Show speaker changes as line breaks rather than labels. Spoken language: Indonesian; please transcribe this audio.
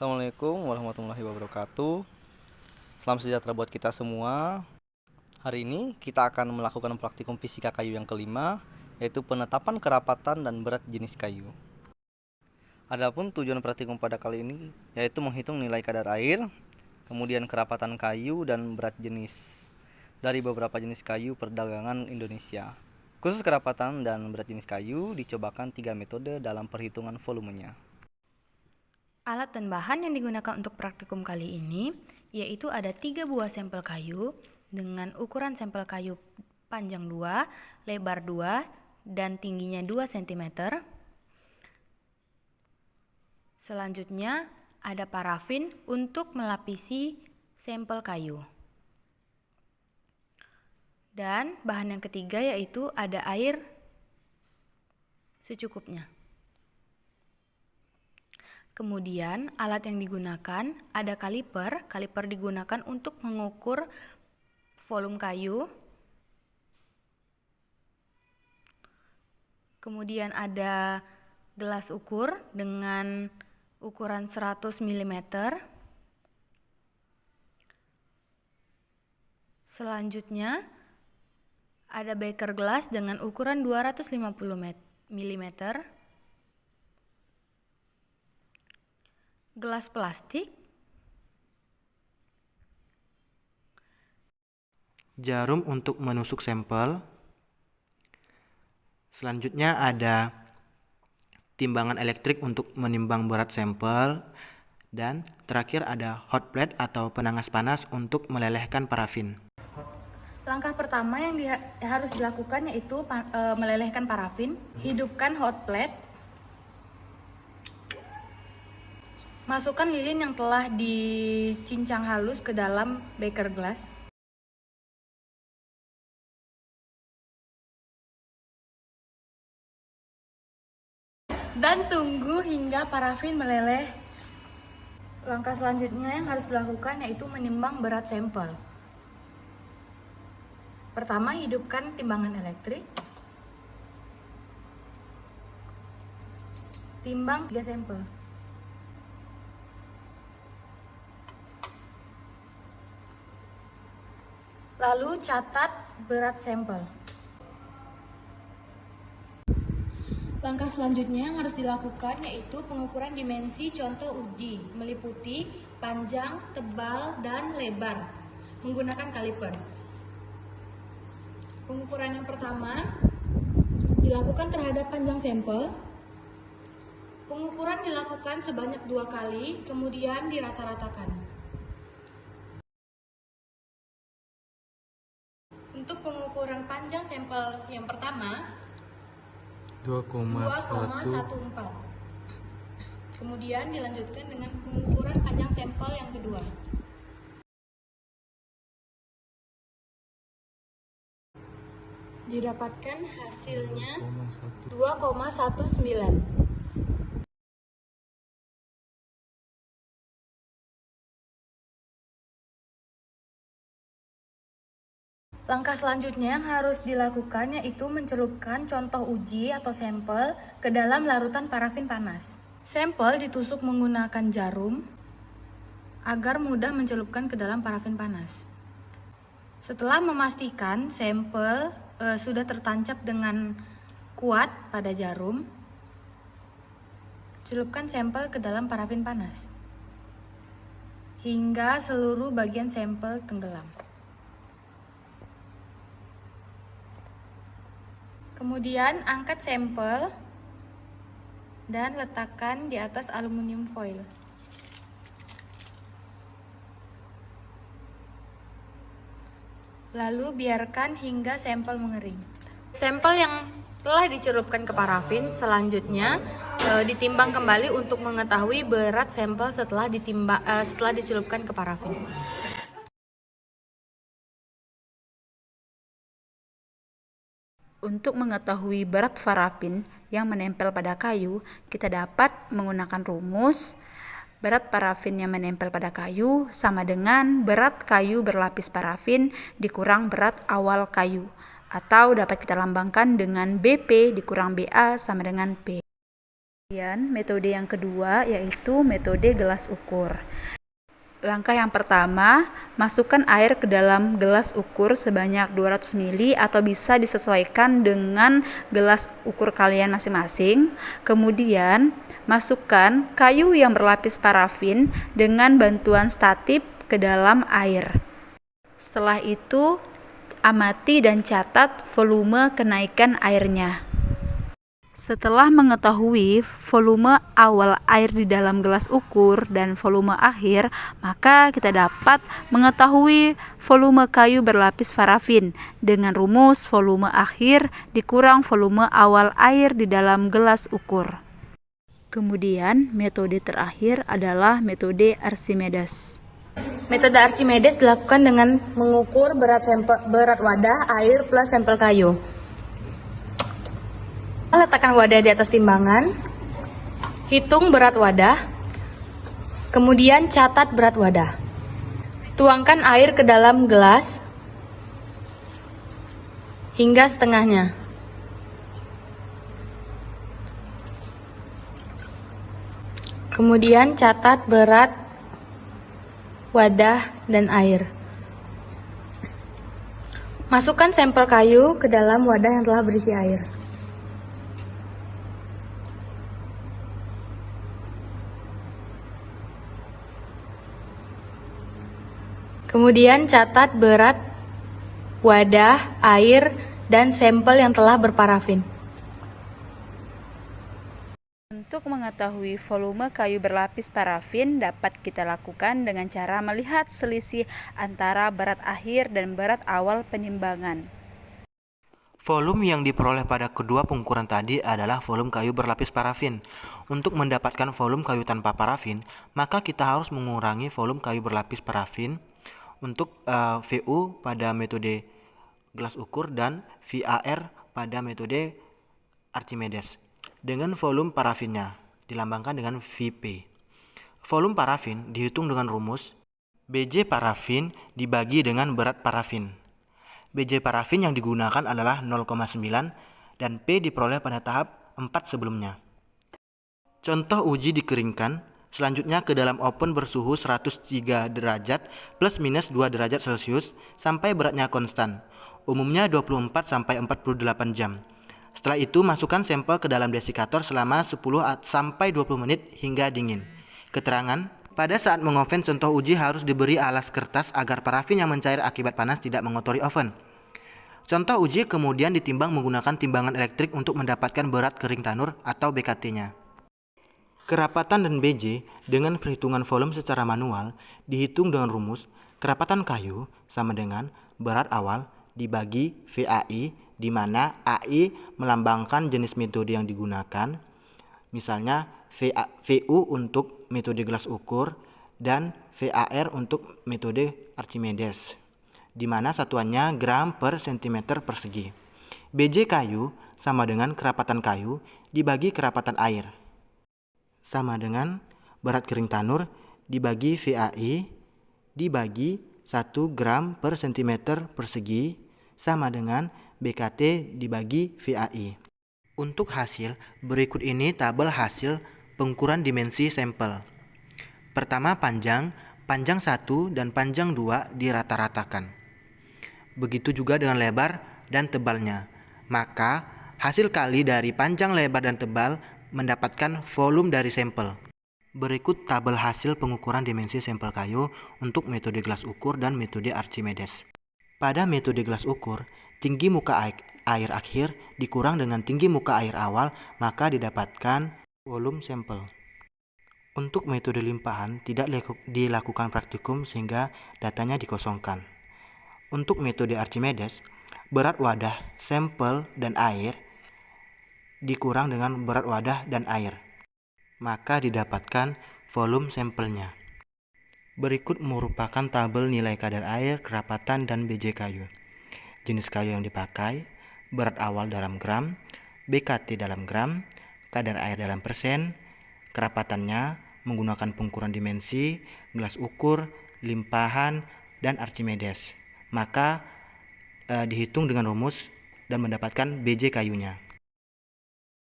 Assalamualaikum warahmatullahi wabarakatuh. Salam sejahtera buat kita semua. Hari ini kita akan melakukan praktikum fisika kayu yang kelima, yaitu penetapan kerapatan dan berat jenis kayu. Adapun tujuan praktikum pada kali ini yaitu menghitung nilai kadar air, kemudian kerapatan kayu dan berat jenis dari beberapa jenis kayu perdagangan Indonesia. Khusus kerapatan dan berat jenis kayu dicobakan 3 metode dalam perhitungan volumenya.
Alat dan bahan yang digunakan untuk praktikum kali ini yaitu ada 3 buah sampel kayu dengan ukuran sampel kayu panjang 2, lebar 2, dan tingginya 2 cm. Selanjutnya ada parafin untuk melapisi sampel kayu. Dan bahan yang ketiga yaitu ada air secukupnya. Kemudian alat yang digunakan ada kaliper. Kaliper digunakan untuk mengukur volume kayu. Kemudian ada gelas ukur dengan ukuran 100 mm. Selanjutnya ada beker gelas dengan ukuran 250 mm. Gelas plastik,
jarum untuk menusuk sampel. Selanjutnya ada timbangan elektrik untuk menimbang berat sampel, dan terakhir ada hot plate atau penangas panas untuk melelehkan parafin.
langkah pertama yang harus dilakukan yaitu melelehkan parafin. Hidupkan hot plate. Masukkan lilin yang telah dicincang halus ke dalam beker gelas. Dan tunggu hingga parafin meleleh. Langkah selanjutnya yang harus dilakukan yaitu menimbang berat sampel. Pertama, hidupkan timbangan elektrik. Timbang 3 sampel. Lalu catat berat sampel. Langkah selanjutnya yang harus dilakukan yaitu pengukuran dimensi contoh uji meliputi panjang, tebal, dan lebar menggunakan kaliper. Pengukuran yang pertama dilakukan terhadap panjang sampel. Pengukuran dilakukan sebanyak 2 kali, kemudian dirata-ratakan. Untuk pengukuran panjang sampel yang pertama 2,14. Kemudian dilanjutkan dengan pengukuran panjang sampel yang kedua. Didapatkan hasilnya 2,19. Langkah selanjutnya yang harus dilakukan yaitu mencelupkan contoh uji atau sampel ke dalam larutan parafin panas. Sampel ditusuk menggunakan jarum agar mudah mencelupkan ke dalam parafin panas. Setelah memastikan sampel sudah tertancap dengan kuat pada jarum, celupkan sampel ke dalam parafin panas hingga seluruh bagian sampel tenggelam. Kemudian angkat sampel dan letakkan di atas aluminium foil. Lalu biarkan hingga sampel mengering. Sampel yang telah dicelupkan ke parafin selanjutnya ditimbang kembali untuk mengetahui berat sampel setelah dicelupkan ke parafin.
Untuk mengetahui berat parafin yang menempel pada kayu, kita dapat menggunakan rumus berat parafin yang menempel pada kayu sama dengan berat kayu berlapis parafin dikurang berat awal kayu, atau dapat kita lambangkan dengan BP dikurang BA sama dengan P. Kemudian metode yang kedua yaitu metode gelas ukur. Langkah yang pertama, masukkan air ke dalam gelas ukur sebanyak 200 ml atau bisa disesuaikan dengan gelas ukur kalian masing-masing. Kemudian, masukkan kayu yang berlapis parafin dengan bantuan statip ke dalam air. Setelah itu, amati dan catat volume kenaikan airnya. Setelah mengetahui volume awal air di dalam gelas ukur dan volume akhir, maka kita dapat mengetahui volume kayu berlapis parafin dengan rumus volume akhir dikurang volume awal air di dalam gelas ukur. Kemudian, metode terakhir adalah metode Archimedes.
Metode Archimedes dilakukan dengan mengukur berat wadah air plus sampel kayu. Letakkan wadah di atas timbangan, hitung berat wadah, kemudian catat berat wadah. Tuangkan air ke dalam gelas hingga setengahnya. Kemudian catat berat wadah dan air. Masukkan sampel kayu ke dalam wadah yang telah berisi air. Kemudian catat berat wadah, air, dan sampel yang telah berparafin.
Untuk mengetahui volume kayu berlapis parafin dapat kita lakukan dengan cara melihat selisih antara berat akhir dan berat awal penimbangan.
Volume yang diperoleh pada kedua pengukuran tadi adalah volume kayu berlapis parafin. Untuk mendapatkan volume kayu tanpa parafin, maka kita harus mengurangi volume kayu berlapis parafin untuk VU pada metode gelas ukur dan VAR pada metode Archimedes dengan volume parafinnya dilambangkan dengan VP. Volume parafin dihitung dengan rumus BJ parafin dibagi dengan berat parafin. BJ parafin yang digunakan adalah 0,9 dan P diperoleh pada tahap 4 sebelumnya. Contoh uji dikeringkan selanjutnya ke dalam oven bersuhu 103 derajat plus minus 2 derajat Celcius sampai beratnya konstan, umumnya 24 sampai 48 jam. Setelah itu masukkan sampel ke dalam desikator selama 10 sampai 20 menit hingga dingin. Keterangan, pada saat mengoven contoh uji harus diberi alas kertas agar parafin yang mencair akibat panas tidak mengotori oven. Contoh uji kemudian ditimbang menggunakan timbangan elektrik untuk mendapatkan berat kering tanur atau BKT-nya. Kerapatan dan BJ dengan perhitungan volume secara manual dihitung dengan rumus kerapatan kayu sama dengan berat awal dibagi VAI, di mana AI melambangkan jenis metode yang digunakan, misalnya VU untuk metode gelas ukur dan VAR untuk metode Archimedes, di mana satuannya gram per centimeter persegi. BJ kayu sama dengan kerapatan kayu dibagi kerapatan air, sama dengan berat kering tanur dibagi VAI dibagi 1 gram per centimeter persegi sama dengan BKT dibagi VAI. Untuk hasil, berikut ini tabel hasil pengukuran dimensi sampel. Pertama panjang 1 dan panjang 2 dirata-ratakan. Begitu juga dengan lebar dan tebalnya. Maka hasil kali dari panjang, lebar, dan tebal mendapatkan volume dari sampel. Berikut tabel hasil pengukuran dimensi sampel kayu untuk metode gelas ukur dan metode Archimedes. Pada metode gelas ukur, tinggi muka air akhir dikurang dengan tinggi muka air awal, maka didapatkan volume sampel. Untuk metode limpahan tidak dilakukan praktikum sehingga datanya dikosongkan. Untuk metode Archimedes, berat wadah, sampel, dan air dikurang dengan berat wadah dan air, maka didapatkan volume sampelnya. Berikut merupakan tabel nilai kadar air, kerapatan, dan BJ kayu. Jenis kayu yang dipakai, berat awal dalam gram, BKT dalam gram, kadar air dalam persen, kerapatannya menggunakan pengukuran dimensi, gelas ukur, limpahan, dan Archimedes. Maka dihitung dengan rumus dan mendapatkan BJ kayunya.